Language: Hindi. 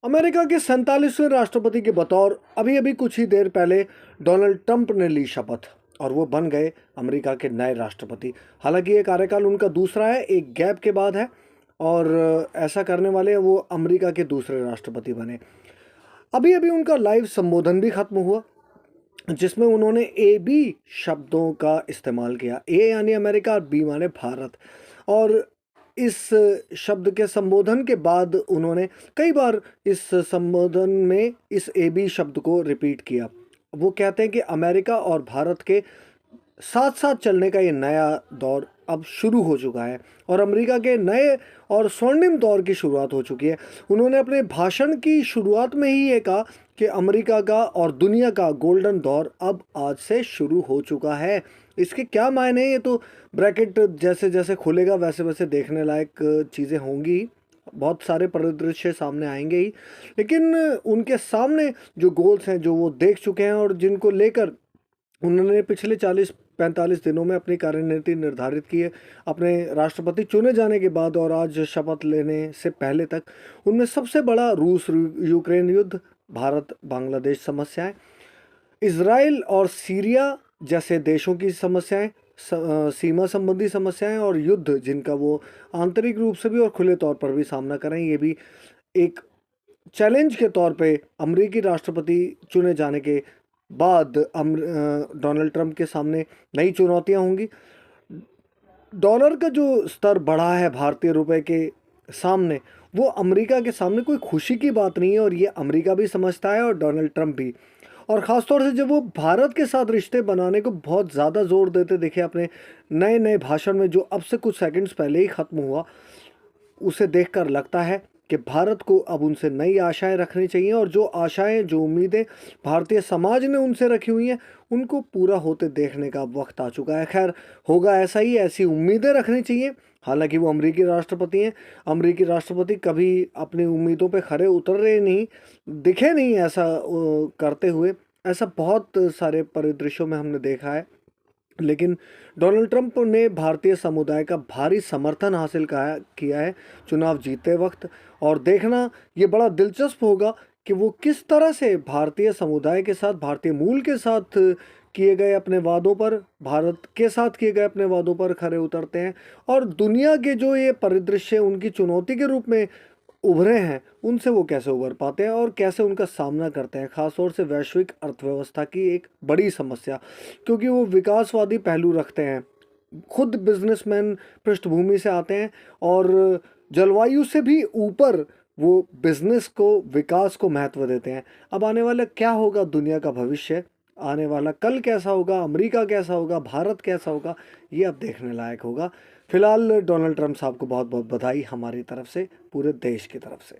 अमेरिका के 47वें राष्ट्रपति के बतौर अभी अभी कुछ ही देर पहले डोनाल्ड ट्रंप ने ली शपथ और वो बन गए अमेरिका के नए राष्ट्रपति। हालांकि ये कार्यकाल उनका दूसरा है, एक गैप के बाद है और ऐसा करने वाले वो अमेरिका के दूसरे राष्ट्रपति बने। अभी अभी उनका लाइव संबोधन भी खत्म हुआ जिसमें उन्होंने ए बी शब्दों का इस्तेमाल किया। ए यानी अमेरिका और बी माने भारत। और इस शब्द के संबोधन के बाद उन्होंने कई बार इस संबोधन में इस ए बी शब्द को रिपीट किया। वो कहते हैं कि अमेरिका और भारत के साथ साथ चलने का ये नया दौर अब शुरू हो चुका है और अमेरिका के नए और स्वर्णिम दौर की शुरुआत हो चुकी है। उन्होंने अपने भाषण की शुरुआत में ही ये कहा कि अमेरिका का और दुनिया का गोल्डन दौर अब आज से शुरू हो चुका है। इसके क्या मायने हैं, ये तो ब्रैकेट जैसे जैसे खुलेगा वैसे वैसे देखने लायक चीज़ें होंगी, बहुत सारे परिदृश्य सामने आएंगे ही। लेकिन उनके सामने जो गोल्स हैं, जो वो देख चुके हैं और जिनको लेकर उन्होंने पिछले 40-45 दिनों में अपनी कार्यनीति निर्धारित की है, अपने राष्ट्रपति चुने जाने के बाद और आज शपथ लेने से पहले तक, उनमें सबसे बड़ा रूस यूक्रेन युद्ध, भारत बांग्लादेश समस्याएं, इजराइल और सीरिया जैसे देशों की समस्याएं, सीमा संबंधी समस्याएं और युद्ध जिनका वो आंतरिक रूप से भी और खुले तौर पर भी सामना करें, ये भी एक चैलेंज के तौर पे अमेरिकी राष्ट्रपति चुने जाने के बाद डोनाल्ड ट्रंप के सामने नई चुनौतियां होंगी। डॉलर का जो स्तर बढ़ा है भारतीय रुपए के सामने, वो अमेरिका के सामने कोई खुशी की बात नहीं है और ये अमेरिका भी समझता है और डोनाल्ड ट्रंप भी। और ख़ासतौर से जब वो भारत के साथ रिश्ते बनाने को बहुत ज़्यादा जोर देते दिखे अपने नए नए भाषण में, जो अब से कुछ सेकंड्स पहले ही ख़त्म हुआ, उसे देखकर लगता है कि भारत को अब उनसे नई आशाएं रखनी चाहिए और जो आशाएं, जो उम्मीदें भारतीय समाज ने उनसे रखी हुई हैं, उनको पूरा होते देखने का वक्त आ चुका है। खैर, होगा ऐसा ही, ऐसी उम्मीदें रखनी चाहिए। हालांकि वो अमेरिकी राष्ट्रपति हैं, अमेरिकी राष्ट्रपति कभी अपनी उम्मीदों पे खरे उतर रहे नहीं दिखे नहीं ऐसा करते हुए। ऐसा बहुत सारे परिदृश्यों में हमने देखा है। लेकिन डोनाल्ड ट्रंप ने भारतीय समुदाय का भारी समर्थन हासिल किया है चुनाव जीतते वक्त, और देखना ये बड़ा दिलचस्प होगा कि वो किस तरह से भारतीय समुदाय के साथ, भारतीय मूल के साथ किए गए अपने वादों पर, भारत के साथ किए गए अपने वादों पर खरे उतरते हैं और दुनिया के जो ये परिदृश्य उनकी चुनौती के रूप में उभरे हैं, उनसे वो कैसे उभर पाते हैं और कैसे उनका सामना करते हैं। खासतौर से वैश्विक अर्थव्यवस्था की एक बड़ी समस्या, क्योंकि वो विकासवादी पहलू रखते हैं, खुद बिजनेसमैन पृष्ठभूमि से आते हैं और जलवायु से भी ऊपर वो बिजनेस को, विकास को महत्व देते हैं। अब आने वाला क्या होगा, दुनिया का भविष्य, आने वाला कल कैसा होगा, अमेरिका कैसा होगा, भारत कैसा होगा, ये अब देखने लायक होगा। फिलहाल डोनाल्ड ट्रंप साहब को बहुत बहुत बधाई हमारी तरफ से, पूरे देश की तरफ से।